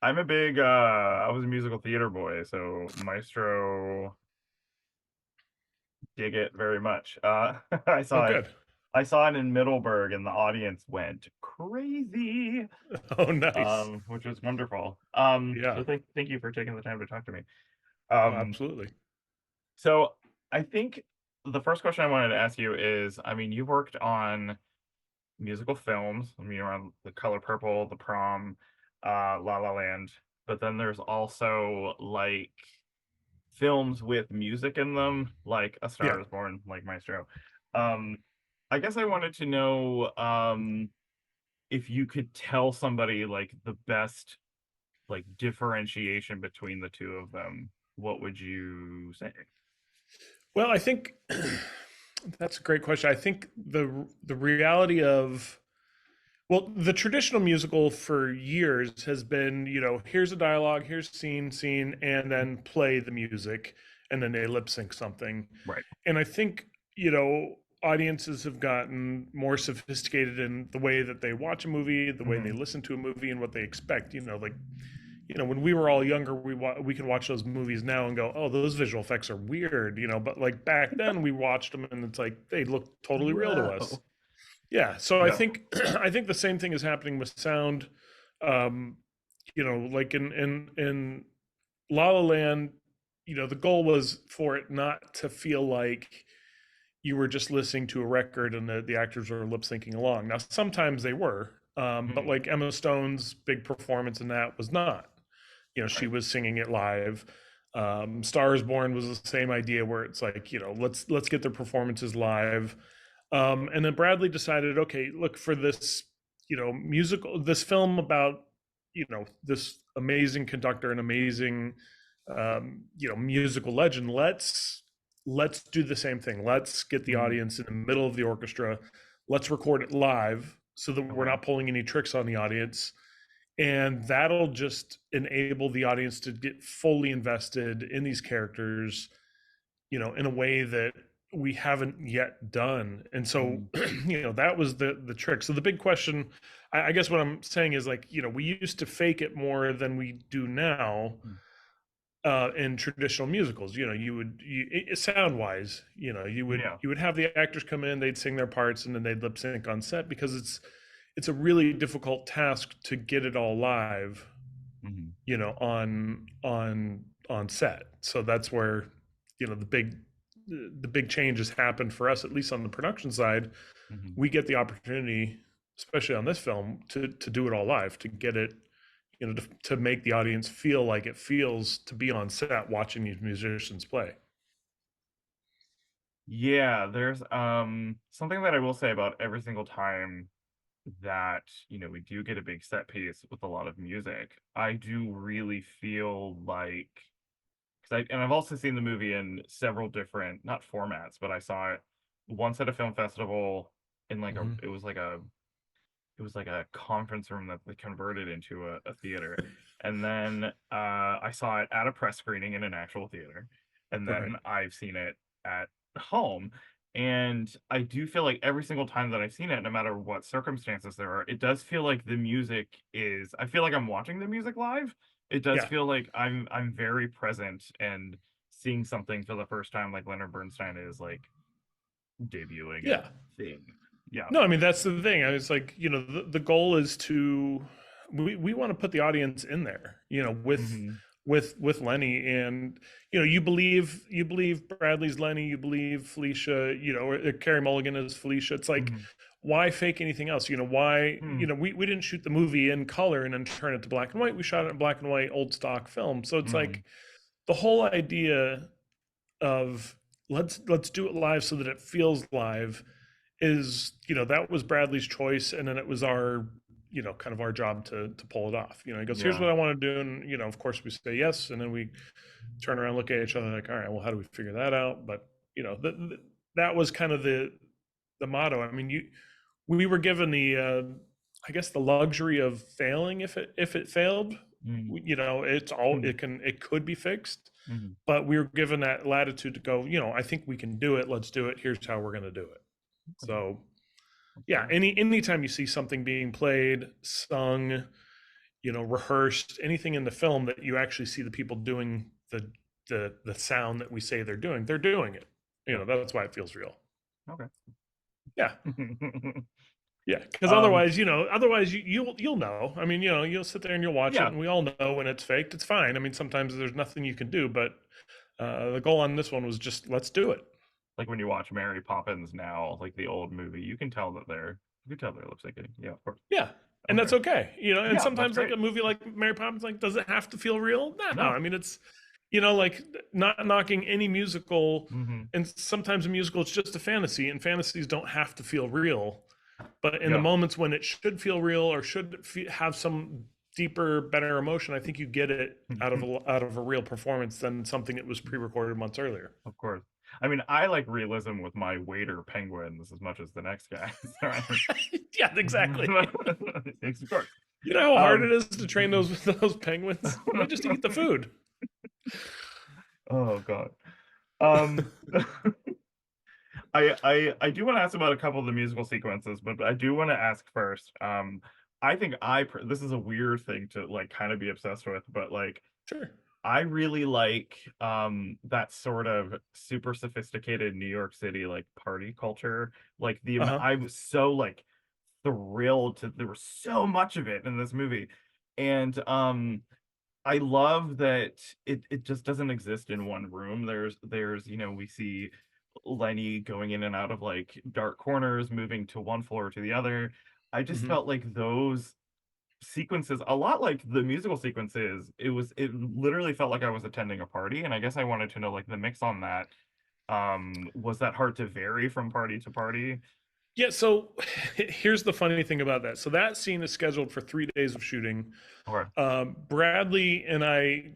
I'm a big I was a musical theater boy, so Maestro dig it very much. I Oh, saw it good. I saw it in Middleburg and the audience went crazy. Oh, nice. Which was wonderful. So Yeah, thank you for taking the time to talk to me. oh, Um, absolutely. so I think the first question I wanted to ask you is, I mean, you've worked on musical films. I mean, you're on The Color Purple, The Prom, La La Land, but then there's also like films with music in them, like A Yeah. Star Is Born, like Maestro. Um, I guess I wanted to know if you could tell somebody like the best like differentiation between the two of them, what would you say? Well, I think that's a great question. I think the reality of the traditional musical for years has been, here's a dialogue, here's scene, and then play the music, and then they lip sync something. Right. And I think, audiences have gotten more sophisticated in the way that they watch a movie, the way they Hmm. listen to a movie, and what they expect. Like, when we were all younger, we can watch those movies now and go, oh, those visual effects are weird, but like back then we watched them and it's like they look totally real to us. Whoa. Yeah, so I Yeah. think I think the same thing is happening with sound. Um, like in La La Land, the goal was for it not to feel like you were just listening to a record and the actors were lip syncing along. Now, sometimes they were, but Hmm. like Emma Stone's big performance in that was not. She Right. was singing it live. Stars Born was the same idea where it's like, let's get their performances live. And then Bradley decided, okay, look, for this, musical, this film about, this amazing conductor and amazing, musical legend. Let's do the same thing. Let's get the Hmm. audience in the middle of the orchestra. Let's record it live so that we're Okay. not pulling any tricks on the audience, and that'll just enable the audience to get fully invested in these characters, in a way that we haven't yet done. And so, Hmm. that was the trick. So the big question, I guess what I'm saying is, like, we used to fake it more than we do now, in traditional musicals. Sound wise, Yeah. you would have the actors come in, they'd sing their parts, and then they'd lip sync on set, because it's a really difficult task to get it all live, Hmm. on set. So that's where, the big changes happened for us, at least on the production side. Hmm. We get the opportunity, especially on this film, to do it all live, to get it, to make the audience feel like it feels to be on set watching these musicians play. Yeah, there's something that I will say about every single time that, we do get a big set piece with a lot of music. I do really feel like, and I've also seen the movie in several different, not formats, but I saw it once at a film festival in like Mhm. it was like a conference room that they converted into a theater. And then I saw it at a press screening in an actual theater. And Right. then I've seen it at home. And I do feel like every single time that I've seen it, no matter what circumstances there are, it does feel like the music is, I feel like I'm watching the music live. It does Yeah. feel like I'm very present and seeing something for the first time, like Leonard Bernstein is like debuting a Yeah. thing. Yeah. No, I mean, that's the thing. It's like, the goal is to, we want to put the audience in there, Hmm. with Lenny. And, you believe Bradley's Lenny, you believe Felicia, or Carey Mulligan is Felicia. It's like, Hmm. why fake anything else? Why, Hmm. we didn't shoot the movie in color and then turn it to black and white. We shot it in black and white, old stock film. So it's Hmm. like the whole idea of, let's do it live so that it feels live, is, that was Bradley's choice, and then it was our, kind of our job to pull it off. He goes, here's Yeah. what I want to do, and, of course we say yes, and then we turn around, look at each other, like, all right, well, how do we figure that out? But, that was kind of the motto. I mean, we were given the, I guess, the luxury of failing if it failed. Mm. It's all, Mm. it could be fixed, Mm. but we were given that latitude to go, I think we can do it. Let's do it. Here's how we're going to do it. So, yeah, Okay. anytime you see something being played, sung, rehearsed, anything in the film that you actually see the people doing the sound that we say they're doing it. Yeah. That's why it feels real. Okay. Yeah. Yeah, because Um, otherwise you'll know. I mean, you'll sit there and you'll watch it, yeah, and we all know when it's faked. It's fine. I mean, sometimes there's nothing you can do, but the goal on this one was just let's do it. like when you watch Mary Poppins now, like the old movie, you can tell there looks like it. Yeah, of course. Yeah, and Okay. that's okay. And Yeah, that's sometimes like great. a movie like Mary Poppins, like does it have to feel real? No, No. I mean it's like not knocking any musical, Hmm. and sometimes a musical is just a fantasy, and fantasies don't have to feel real. But in the Yeah, moments when it should feel real or should have some deeper, better emotion, I think you get it out of a real performance than something that was pre-recorded months earlier. of course. I mean, I like realism with my waiter penguins as much as the next guy. Yeah, exactly. Of course. You know how hard Um, it is to train those penguins? They just eat the food. oh God. Um, I do want to ask about a couple of the musical sequences, but I do want to ask first. I think this is a weird thing to like kind of be obsessed with, but like Sure. I really like that sort of super sophisticated New York City like party culture. Like Uh huh. I was so like thrilled to there was so much of it in this movie. And I love that it just doesn't exist in one room. There's we see Lenny going in and out of like dark corners, moving to one floor to the other. I just Hmm. felt like those sequences, a lot like the musical sequences, it literally felt like I was attending a party, and I guess I wanted to know like the mix on that. Was that hard to vary from party to party? Yeah. So here's the funny thing about that. So that scene is scheduled for 3 days of shooting. Or Bradley and I,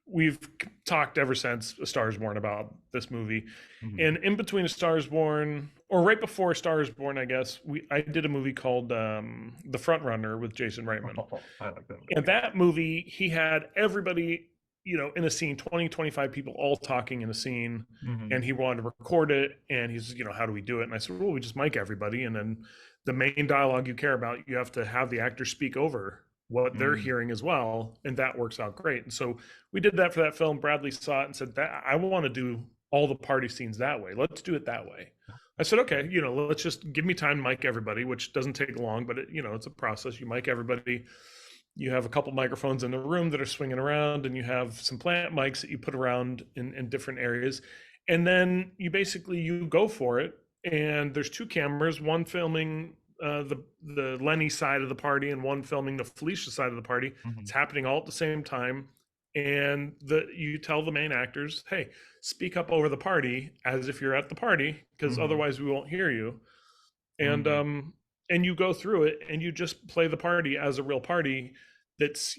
we've talked ever since A Star Is Born about this movie, mhm. and in between A Star Is Born, or right before A Star Is Born, I guess I did a movie called The Front Runner with Jason Reitman. Oh, I like that And movie. that movie, he had everybody, in a scene, 20, 25 people all talking in a scene, Hmm. and he wanted to record it. And he's, how do we do it? And I said, well, we just mic everybody. And then the main dialogue you care about, you have to have the actors speak over what they're Mm. hearing as well. And that works out great. And so we did that for that film. Bradley saw it and said, that I want to do all the party scenes that way. Let's do it that way. I said, okay, let's just give me time to mic everybody, which doesn't take long, but it's a process. You mic everybody, you have a couple microphones in the room that are swinging around, and you have some plant mics that you put around in different areas, and then you go for it. And there's two cameras, one filming the Lenny side of the party and one filming the Felicia side of the party. Hmm. It's happening all at the same time, and you tell the main actors, hey, speak up over the party as if you're at the party, because Hmm. otherwise we won't hear you. and Hmm. um and you go through it and you just play the party as a real party, that's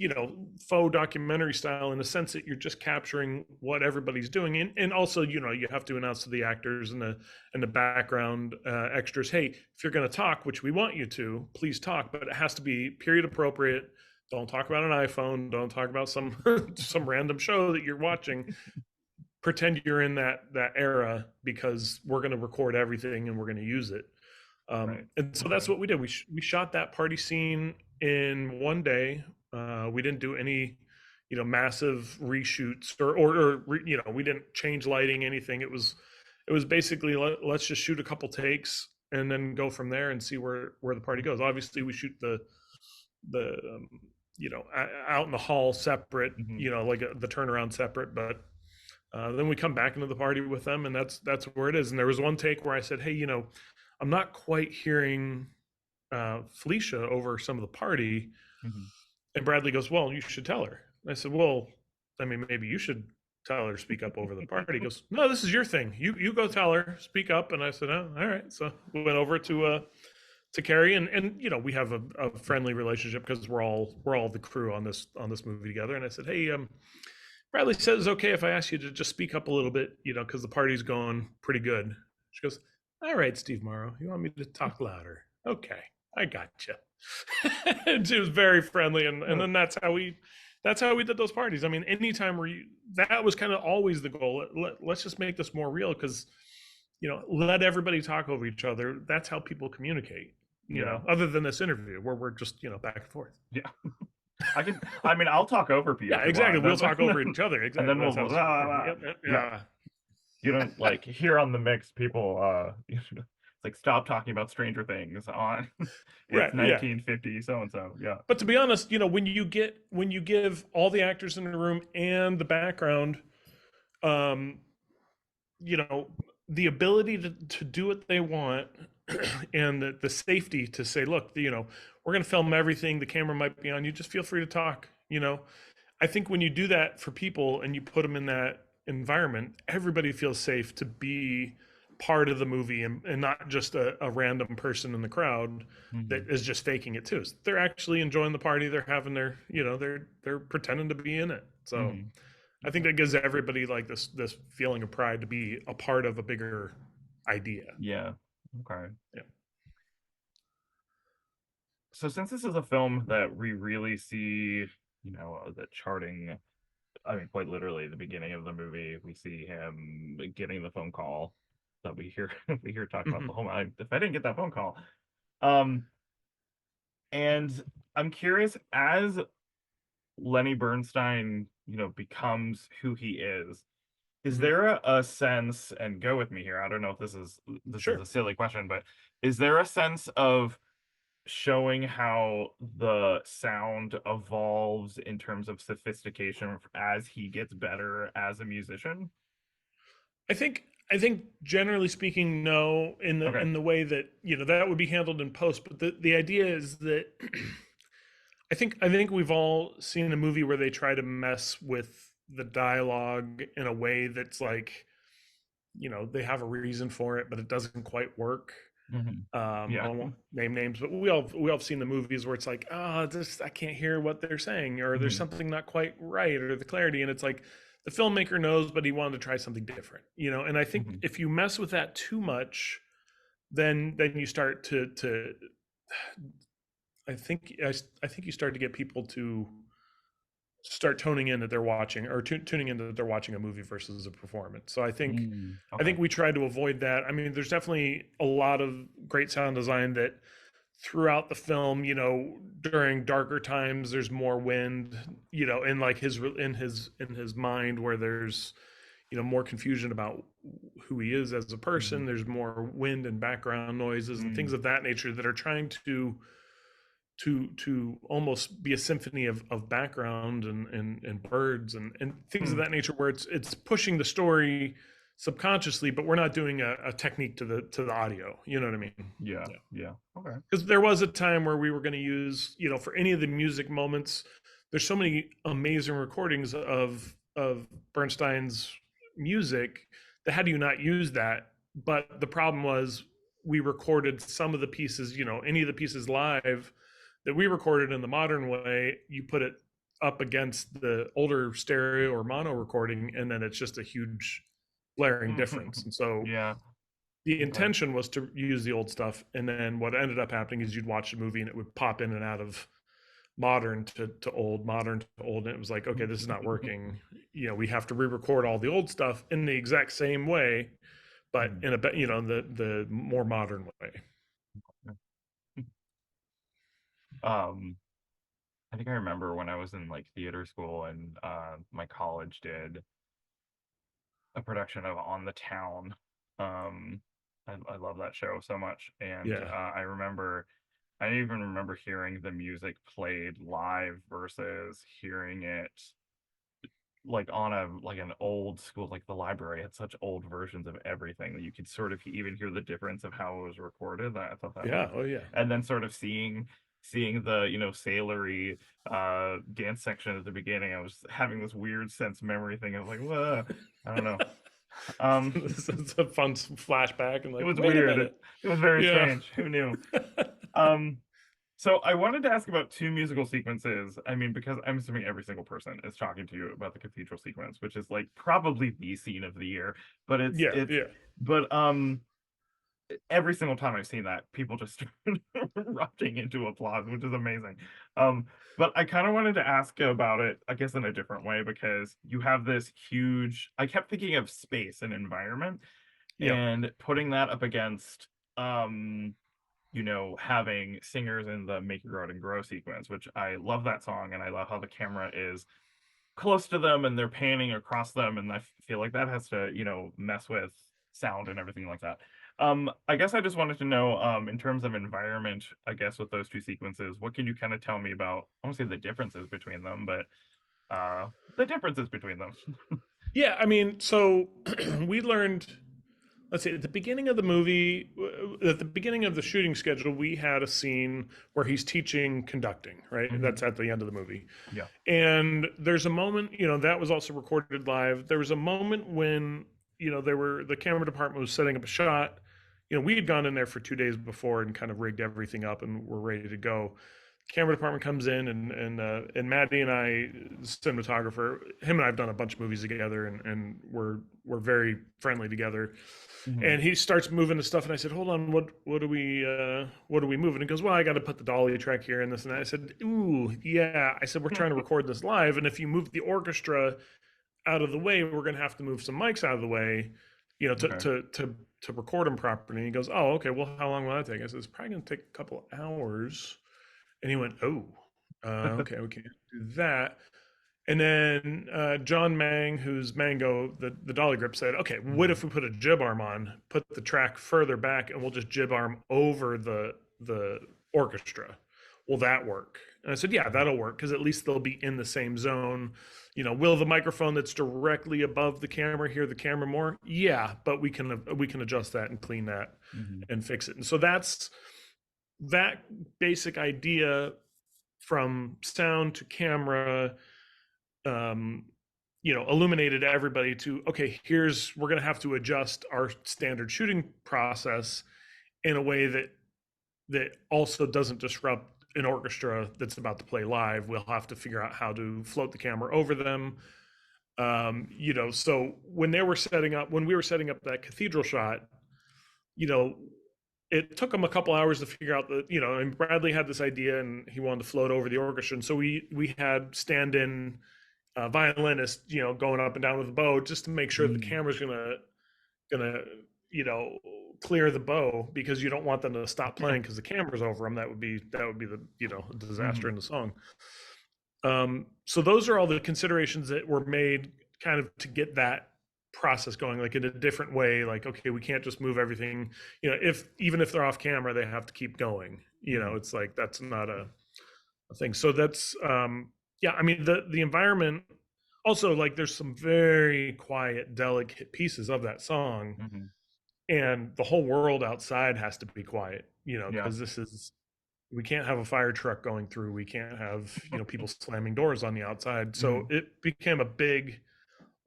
faux documentary style, in the sense that you're just capturing what everybody's doing. And also, you have to announce to the actors and the background extras, hey, if you're going to talk, which we want you to, please talk, but it has to be period appropriate. Don't talk about an iPhone, don't talk about some some random show that you're watching. Pretend you're in that era, because we're going to record everything and we're going to use it. Right. And so Okay. that's what we did. We shot that party scene in one day. We didn't do any, massive reshoots, or we didn't change lighting, anything. It was basically, let's just shoot a couple takes and then go from there and see where the party goes. Obviously, we shoot the out in the hall separate, Hmm. like the turnaround separate, but then we come back into the party with them, and that's where it is. And there was one take where I said, hey, I'm not quite hearing Felicia over some of the party. Hmm. And Bradley goes, well, you should tell her. I said, well, I mean, maybe you should tell her to speak up over the party. He goes, no, this is your thing. You go tell her, speak up. And I said, oh, all right. So we went over to Carrie, and we have a friendly relationship, because we're all the crew on this movie together. And I said, hey, Bradley says it's okay if I ask you to just speak up a little bit, because the party's going pretty good. She goes, all right, Steve Morrow, you want me to talk louder? Okay, I got you. And she was very friendly, and Oh, then that's how we did those parties. I mean, anytime that was kind of always the goal. Let's just make this more real, because let everybody talk over each other. That's how people communicate. Yeah. other than this interview where we're just, back and forth. Yeah. I mean, I'll talk over Pete Yeah, if you exactly. want. We'll talk over each other. And Exactly. then That we'll, sounds blah. yep, yep, Yeah. yeah. You don't like here on the mix, people, it's like stop talking about Stranger Things on it's Right, yeah. 1950 so and so. Yeah. But to be honest, when you give all the actors in the room and the background, um, you know, the ability to do what they want and the safety to say, look, we're going to film everything. The camera might be on you. Just feel free to talk. I think when you do that for people and you put them in that environment, everybody feels safe to be part of the movie and not just a random person in the crowd that Hmm. is just faking it too. They're actually enjoying the party. They're having their, they're pretending to be in it. So Hmm. I think that gives everybody like this feeling of pride to be a part of a bigger idea. Yeah. Okay. Yeah. So since this is a film that we really see, the charting, I mean, quite literally, the beginning of the movie, we see him getting the phone call that we hear we hear talk about Hmm. the whole. If I didn't get that phone call, um, and I'm curious as Lenny Bernstein, becomes who he is. Is Hmm. there a sense, and go with me here, I don't know if this is Sure. a silly question, but is there a sense of showing how the sound evolves in terms of sophistication as he gets better as a musician? I think generally speaking, no, in the Okay. way that that would be handled in post. But the idea is that I think we've all seen a movie where they try to mess with the dialogue in a way that's like they have a reason for it, but it doesn't quite work. Hmm. I Yeah. won't name names, but we all have seen the movies where it's like, this I can't hear what they're saying, or there's Hmm. something not quite right, or the clarity, and it's like the filmmaker knows, but he wanted to try something different, And I think Hmm. if you mess with that too much, then you start to I think you start to get people to start toning in that they're watching or tuning in that they're watching a movie versus a performance. So I think Mm, I okay. think we try to avoid that. I mean, there's definitely a lot of great sound design that throughout the film, during darker times, there's more wind, in like his mind where there's more confusion about who he is as a person. Hmm. There's more wind and background noises and things Mm, of that nature that are trying to almost be a symphony of background and birds and things of hmm. that nature where it's pushing the story subconsciously, but we're not doing a technique to the audio. You know what I mean? Yeah. Yeah. Yeah. Okay. Because there was a time where we were going to use, for any of the music moments, there's so many amazing recordings of Bernstein's music that how do you not use that? But the problem was we recorded some of the pieces, any of the pieces live that we recorded in the modern way, you put it up against the older stereo or mono recording, and then it's just a huge blaring difference. And so Yeah. the Okay. intention was to use the old stuff, and then what ended up happening is you'd watch a movie and it would pop in and out of modern to old, and it was like, okay, this is not working. We have to re-record all the old stuff in the exact same way, but Hmm. in the more modern way. Um, I think I remember when I was in like theater school and my college did a production of On the Town. Um, I love that show so much, and Yeah, I even remember hearing the music played live versus hearing it like on a like an old school, like the library had such old versions of everything that you could sort of even hear the difference of how it was recorded. I thought that was, yeah, oh yeah. and then sort of seeing the sailory dance section at the beginning, I was having this weird sense memory thing of like, whoa, I don't know. Um, It's a fun flashback and it like, was wait a weird. minute. It was very Yeah. strange. Who knew? Um, so I wanted to ask about two musical sequences. I mean, because I'm assuming every single person is talking to you about the cathedral sequence, which is like probably the scene of the year. But Yeah, yeah. but every single time I've seen that, people just start erupting into applause, which is amazing. But I kind of wanted to ask about it, I guess, in a different way, because you have this huge, I kept thinking of space and environment Yeah. and putting that up against um having singers in the Make Your Garden Grow sequence, which I love that song, and I love how the camera is close to them and they're panning across them, and I feel like that has to, mess with sound and everything like that. I guess I just wanted to know, in terms of environment, I guess with those two sequences, what can you kind of tell me about, I won't say the differences between them, but the differences between them. Yeah, I mean, so we learned, let's say at the beginning of the movie, at the beginning of the shooting schedule, we had a scene where he's teaching conducting, right? Hmm. That's at the end of the movie. Yeah. And there's a moment, that was also recorded live. There was a moment when, the camera department was setting up a shot. We had gone in there for 2 days before and kind of rigged everything up and we're ready to go. Camera department comes in and Maddie and I, cinematographer, him and I have done a bunch of movies together and we're very friendly together. Hmm. And he starts moving the stuff, and I said, "Hold on, what do we move?" And he goes, "Well, I got to put the dolly track here and this and that." I said, "Ooh, yeah." I said, "We're trying to record this live, and if you move the orchestra out of the way, we're going to have to move some mics out of the way, to Okay. to record them properly." And he goes, "Oh, okay. Well, how long will that take?" I said, "It's probably going to take a couple of hours." And he went, "Oh, okay, we can't do that." And then John Mang, who's Mango, the dolly grip, said, "Okay, what Hmm. if we put a jib arm on, put the track further back, and we'll just jib arm over the orchestra? Will that work?" And I said, "Yeah, that'll work because at least they'll be in the same zone. Will the microphone that's directly above the camera hear the camera more? Yeah, but we can adjust that and clean that Hmm. and fix it." And so that's that basic idea from sound to camera, um, illuminated everybody to, okay, we're going to have to adjust our standard shooting process in a way that also doesn't disrupt an orchestra that's about to play live. We'll have to figure out how to float the camera over them. So when we were setting up that cathedral shot, you know, it took him a couple hours to figure out and Bradley had this idea and he wanted to float over the orchestra. And so we had stand-in violinist, going up and down with the bow just to make sure the Hmm. camera's gonna, you know, clear the bow because you don't want them to stop Yeah. playing because the camera's over them. That would be the disaster Hmm. in the song. So those are all the considerations that were made kind of to get that process going, like in a different way. Like, okay, we can't just move everything. If even if they're off camera, they have to keep going. Hmm. It's like that's not a thing. So that's yeah. I mean the environment also, like there's some very quiet, delicate pieces of that song, Hmm. and the whole world outside has to be quiet. Yeah. Because we can't have a fire truck going through. We can't have people slamming doors on the outside. So Hmm. it became a big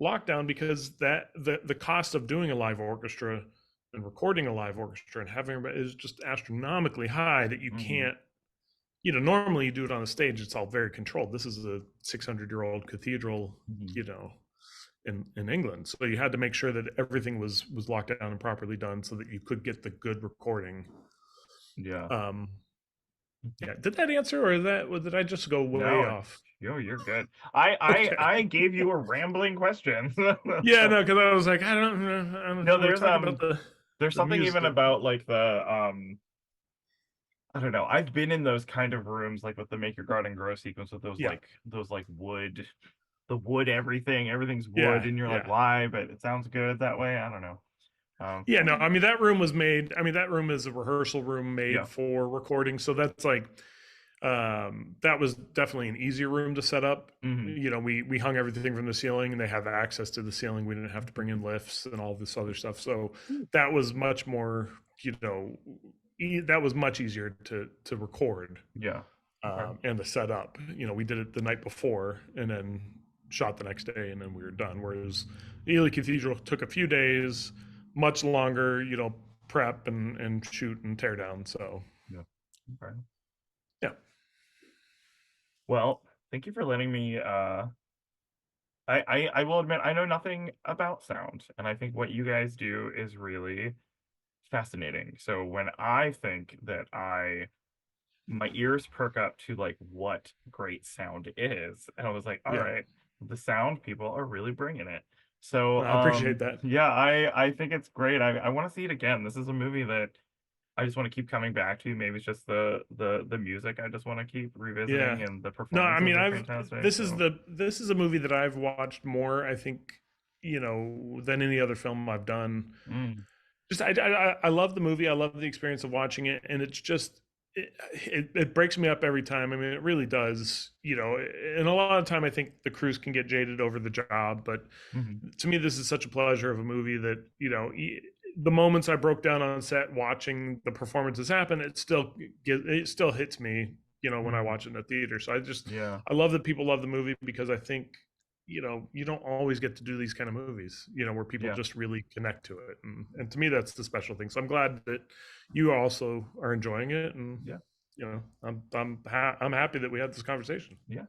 lockdown because that the cost of doing a live orchestra and recording a live orchestra and having is just astronomically high that you Hmm. can't. Normally you do it on a stage. It's all very controlled. This is a 600-year-old cathedral. Hmm. You know, in England. So you had to make sure that everything was locked down and properly done so that you could get the good recording. Yeah. Um, yeah, did that answer or did I just go way No, off? you're good. I Okay. gave you a rambling question. Yeah, So no, because I was like, I don't know. no, We're talking about there's the something even music. about like the I don't know. I've been in those kind of rooms like with the Make Your Garden Grow sequence with Yeah, those like wood, the wood everything's wood, yeah, and you're like, yeah. why? But it sounds good that way. I don't know. Yeah, no, Okay. I mean that room was made. I mean that room is a rehearsal room Yeah. made for recording. So that's like that was definitely an easier room to set up. Hmm. We hung everything from the ceiling, and they have access to the ceiling. We didn't have to bring in lifts and all this other stuff. So that was much more, that was much easier to record Yeah. Okay. and to set up. We did it the night before, and then shot the next day, and then we were done. Whereas Ely Cathedral took a few days, much longer. Prep and shoot and tear down. So Yeah. Okay. yeah, Well, thank you for letting me I will admit I know nothing about sound, and I think what you guys do is really fascinating. So when I think that my ears perk up to like what great sound is, and I was like, all yeah. right, the sound people are really bringing it. So I appreciate that. yeah, I think it's great. I want to see it again. This is a movie that I just want to keep coming back to. Maybe it's just the music I just want to keep Yeah. revisiting, and the No, I mean, performances are fantastic. So, this is a movie that I've watched more, I think, than any other film I've done. mm, Just I love the movie. I love the experience of watching it, and it's just it breaks me up every time. I mean, it really does. And a lot of time I think the crews can get jaded over the job, but mhm. to me, this is such a pleasure of a movie that the moments I broke down on set watching the performances happen, it still hits me. When I Mhm. watch it in the theater. So Yeah, I love that people love the movie because I think you don't always get to do these kind of movies, where people yeah, just really connect to it, and to me that's the special thing. So I'm glad that you also are enjoying it, and yeah, I'm happy that we had this conversation. yeah.